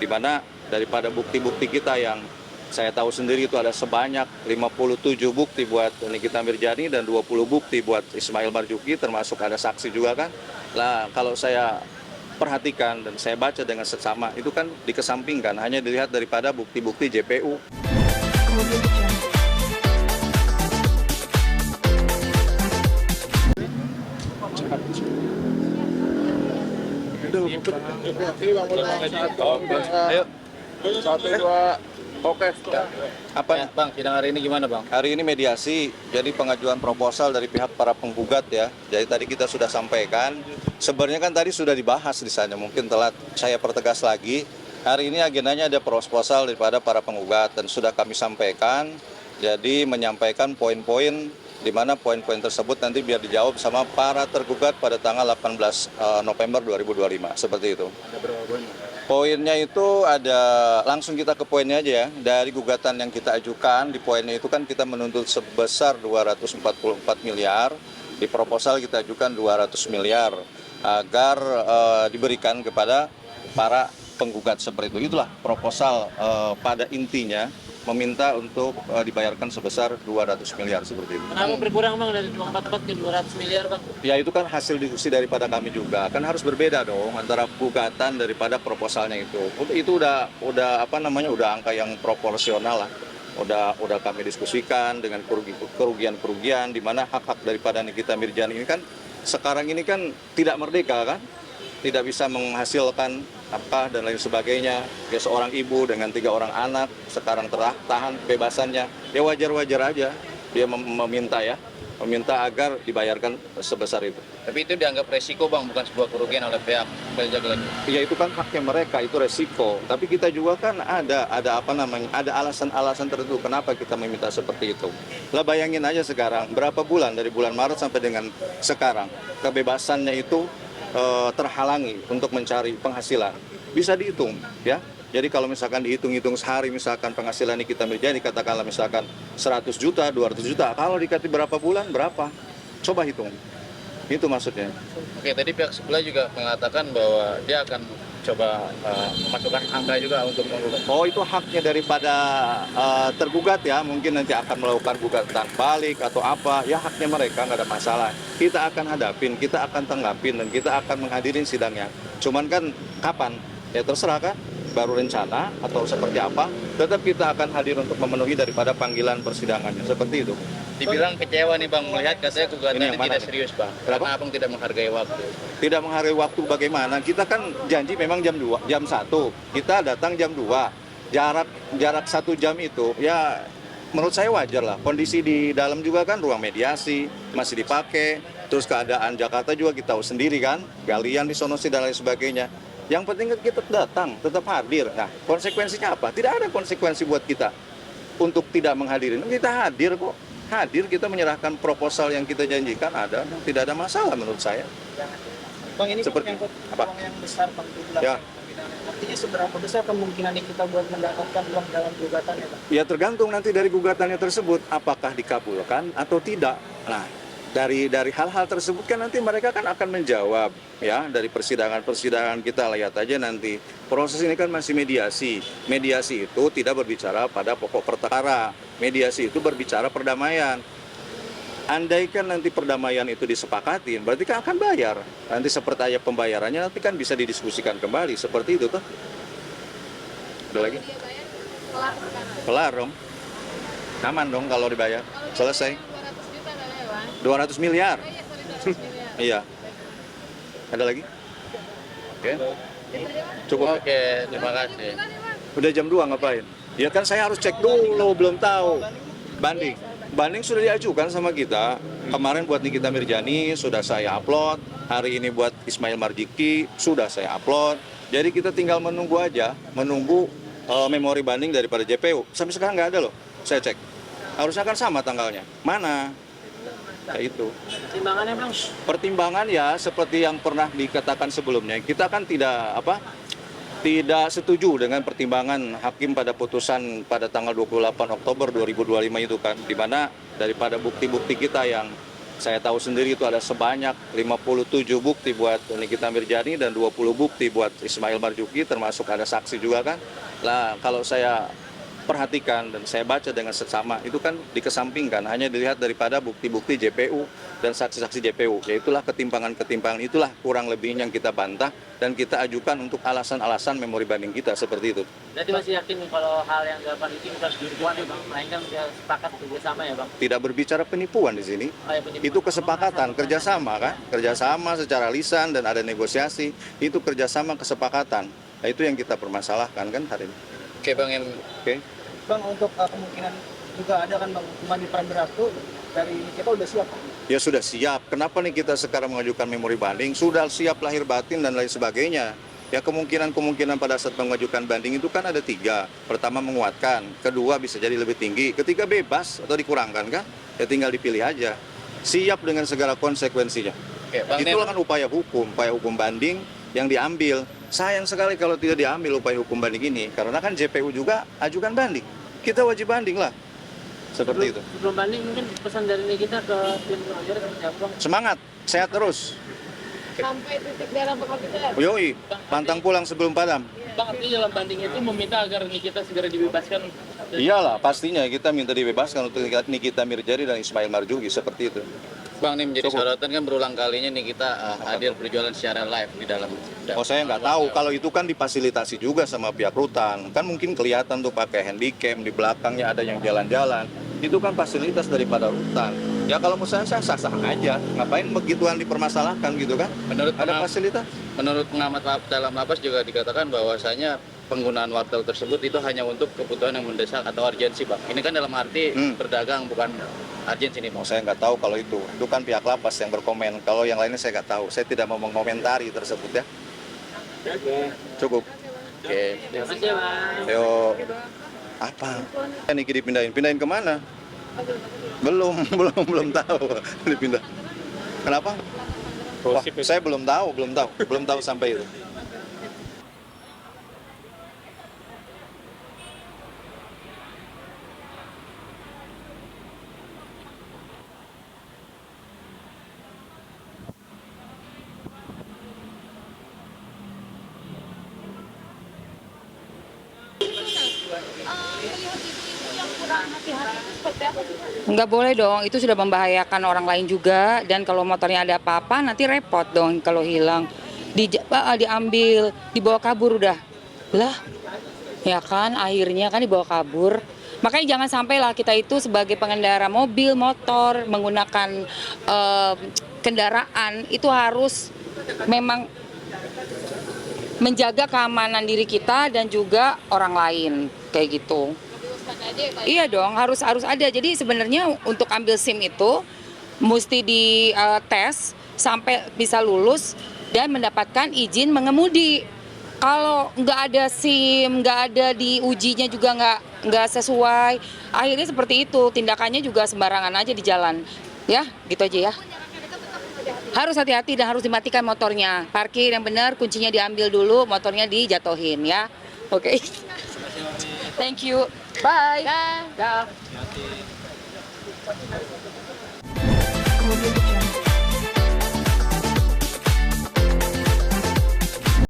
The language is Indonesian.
di mana daripada bukti-bukti kita yang saya tahu sendiri itu ada sebanyak 57 bukti buat Nikita Mirzani dan 20 bukti buat Ismail Marzuki, termasuk ada saksi juga kan. Lah kalau saya perhatikan dan saya baca dengan seksama, itu kan dikesampingkan, hanya dilihat daripada bukti-bukti JPU. Ayo. 1, 2, oke. Apa Bang, sidang hari ini gimana Bang? hari ini mediasi, jadi pengajuan proposal dari pihak para penggugat ya. Jadi tadi kita sudah sampaikan, sebenarnya kan tadi sudah dibahas di sana, mungkin telat saya pertegas lagi. Hari ini agendanya ada proposal daripada para penggugat dan sudah kami sampaikan. Jadi menyampaikan poin-poin di mana poin-poin tersebut nanti biar dijawab sama para tergugat pada tanggal 18 November 2025, seperti itu. Ada berapa poin? Poinnya itu ada, langsung kita ke poinnya aja ya. Dari gugatan yang kita ajukan, di poinnya itu kan kita menuntut sebesar 244 miliar. Di proposal kita ajukan 200 miliar agar diberikan kepada para penggugat seperti itu. Itulah proposal pada intinya meminta untuk dibayarkan sebesar 200 miliar seperti itu. Kenapa berkurang Bang dari 244 ke 200 miliar Bang? Ya itu kan hasil diskusi daripada kami juga, kan harus berbeda dong antara gugatan daripada proposalnya itu. Itu udah udah angka yang proporsional lah. Udah kami diskusikan dengan kerugian-kerugian di mana hak-hak daripada Nikita Mirzani ini kan sekarang ini kan tidak merdeka kan, tidak bisa menghasilkan apa dan lain sebagainya. Dia seorang ibu dengan 3 orang anak, sekarang tertahan kebebasannya. Ya wajar-wajar aja dia meminta agar dibayarkan sebesar itu. Tapi itu dianggap resiko Bang, bukan sebuah kerugian oleh pihak penjaga lagi. Ya itu kan haknya mereka, itu resiko. Tapi kita juga kan ada alasan-alasan tertentu kenapa kita meminta seperti itu. Lah bayangin aja sekarang berapa bulan dari bulan Maret sampai dengan sekarang kebebasannya itu terhalangi untuk mencari penghasilan. Bisa dihitung ya. Jadi kalau misalkan dihitung-hitung sehari misalkan penghasilan Nikita Mirzani katakanlah misalkan 100 juta, 200 juta. Kalau dikasih berapa bulan, berapa? Coba hitung. Itu maksudnya. Oke, tadi pihak sebelah juga mengatakan bahwa dia akan coba memasukkan angka juga untuk menggugat. Oh itu haknya daripada tergugat ya, mungkin nanti akan melakukan gugatan balik atau apa, ya haknya mereka, nggak ada masalah. Kita akan hadapin, kita akan tanggapin, dan kita akan menghadirin sidangnya. Cuman kan kapan? Ya terserah kan, baru rencana atau seperti apa, tetap kita akan hadir untuk memenuhi daripada panggilan persidangannya, seperti itu. Dibilang kecewa nih Bang, melihat katanya gugatan Ini ini yang mana tidak nih? serius Bang. Kenapa? Karena Abang tidak menghargai waktu. Tidak menghargai waktu bagaimana? Kita kan janji memang jam 2, jam 1. Kita datang jam 2. Jarak 1 jam itu ya menurut saya wajar lah. Kondisi di dalam juga kan ruang mediasi masih dipakai. Terus keadaan Jakarta juga kita tahu sendiri kan. Galian di sono dan lain sebagainya. Yang penting kita datang, tetap hadir. Nah, konsekuensinya apa? Tidak ada konsekuensi buat kita untuk tidak menghadiri. Kita hadir kok. Hadir, kita menyerahkan proposal yang kita janjikan ada, tidak ada masalah menurut saya. Bang ini Seperti menyangkut apa? uang yang besar Bang, 17 Ya. Artinya seberapa besar kemungkinan kita buat mendapatkan uang dalam gugatannya Bang? Ya tergantung nanti dari gugatannya tersebut, apakah dikabulkan atau tidak. Nah, dari hal-hal tersebut kan nanti mereka kan akan menjawab ya dari persidangan kita, lihat aja nanti. Proses ini kan masih mediasi. Mediasi itu tidak berbicara pada pokok perkara. Mediasi itu berbicara perdamaian. Andaikan nanti perdamaian itu disepakatin, berarti kan akan bayar. Nanti seperti aja pembayarannya nanti kan bisa didiskusikan kembali, seperti itu tuh. Ada lagi? Kelar dong. Aman dong kalau dibayar. Selesai. 200 miliar. Iya. Ada lagi? Oke. Cukup. Oke, terima kasih. Udah jam 2 ngapain? Ya kan saya harus cek dulu, belum tahu. Banding sudah diajukan sama kita. Kemarin buat Nikita Mirzani sudah saya upload. Hari ini buat Ismail Marzuki sudah saya upload. Jadi kita tinggal menunggu aja, menunggu memori banding daripada JPU. Sampai sekarang nggak ada loh, saya cek. Harusnya kan sama tanggalnya. Mana? Kayak itu. Timbangannya Bang? Pertimbangan ya seperti yang pernah dikatakan sebelumnya. Kita kan tidak setuju dengan pertimbangan hakim pada putusan pada tanggal 28 Oktober 2025 itu kan, di mana daripada bukti-bukti kita yang Saya tahu sendiri itu ada sebanyak 57 bukti buat Nikita Mirzani dan 20 bukti buat Ismail Marzuki, termasuk ada saksi juga kan. Lah kalau saya perhatikan dan saya baca dengan seksama, itu kan dikesampingkan, hanya dilihat daripada bukti-bukti JPU dan saksi-saksi JPU. Yaitulah ketimpangan-ketimpangan, itulah kurang lebihnya yang kita bantah dan kita ajukan untuk alasan-alasan memori banding kita seperti itu. Berarti masih yakin kalau hal yang dilakukan itu bukan penipuan ya Bang, melainkan sudah sepakat kerjasama ya Bang? Tidak berbicara penipuan di sini. Oh, ya, penipuan. Itu kesepakatan, kerjasama kan, kerjasama secara lisan dan ada negosiasi, itu kerjasama kesepakatan. Nah, itu yang kita permasalahkan kan hari ini. Oke Bang, Oke. Bang, untuk kemungkinan juga ada kan Bang hukuman di peran beratu dari kita udah siap Bang? Ya sudah siap. Kenapa nih kita sekarang mengajukan memori banding? Sudah siap lahir batin dan lain sebagainya. Ya kemungkinan pada saat mengajukan banding itu kan ada 3. Pertama menguatkan, kedua bisa jadi lebih tinggi, ketiga bebas atau dikurangkan kan? Ya tinggal dipilih aja. Siap dengan segala konsekuensinya. oke Bang Itulah kan upaya hukum banding yang diambil. Sayang sekali kalau tidak diambil upaya hukum banding ini, karena kan JPU juga ajukan banding. Kita wajib banding lah. Seperti itu. Sebelum banding mungkin pesan dari kita ke tim pengajar seperti apa Bang? Semangat, sehat terus. Sampai titik darah bakal kita. Yoi, pantang pulang sebelum padam. Bang, artinya dalam banding itu meminta agar kita segera dibebaskan. Iyalah, pastinya kita minta dibebaskan untuk Nikita Mirzani dan Ismail Marzuki, seperti itu. Bang, ini menjadi Cukup. sorotan kan berulang kalinya nih kita hadir berjualan secara live di dalam. Oh saya nggak tahu, kalau itu kan difasilitasi juga sama pihak rutan. Kan mungkin kelihatan tuh pakai handycam, di belakangnya ada yang jalan-jalan. Itu kan fasilitas daripada rutan. Ya kalau menurut saya sah-sah aja. Ngapain begituan dipermasalahkan gitu kan? Ada fasilitas. Menurut pengamat dalam lapas juga dikatakan bahwasanya penggunaan wartel tersebut itu hanya untuk kebutuhan yang mendesak atau urgensi, Bang. Ini kan dalam arti berdagang bukan urgensi nih, Oh Bang. saya nggak tahu kalau itu kan pihak lapas yang berkomen. Kalau yang lainnya saya nggak tahu. Saya tidak mau mengomentari tersebut ya. Cukup. Oke. Terima kasih ya Bang. Yo. Apa? Niki pindahin kemana? Belum tahu dipindah. Kenapa? Wah, saya belum tahu sampai itu. Nggak boleh dong, itu sudah membahayakan orang lain juga. Dan kalau motornya ada apa-apa nanti repot dong kalau hilang. Diambil, dibawa kabur udah. Lah, ya kan akhirnya kan dibawa kabur. Makanya jangan sampailah kita itu sebagai pengendara mobil, motor, menggunakan kendaraan itu harus memang menjaga keamanan diri kita dan juga orang lain kayak gitu. Iya dong, harus ada. Jadi sebenarnya untuk ambil SIM itu mesti dites sampai bisa lulus dan mendapatkan izin mengemudi. Kalau nggak ada SIM, nggak ada diujinya juga nggak sesuai, akhirnya seperti itu, tindakannya juga sembarangan aja di jalan. Ya, gitu aja ya. Harus hati-hati dan harus dimatikan motornya. Parkir yang benar, kuncinya diambil dulu, motornya dijatuhin ya. Oke. Thank you. Bye. Dah.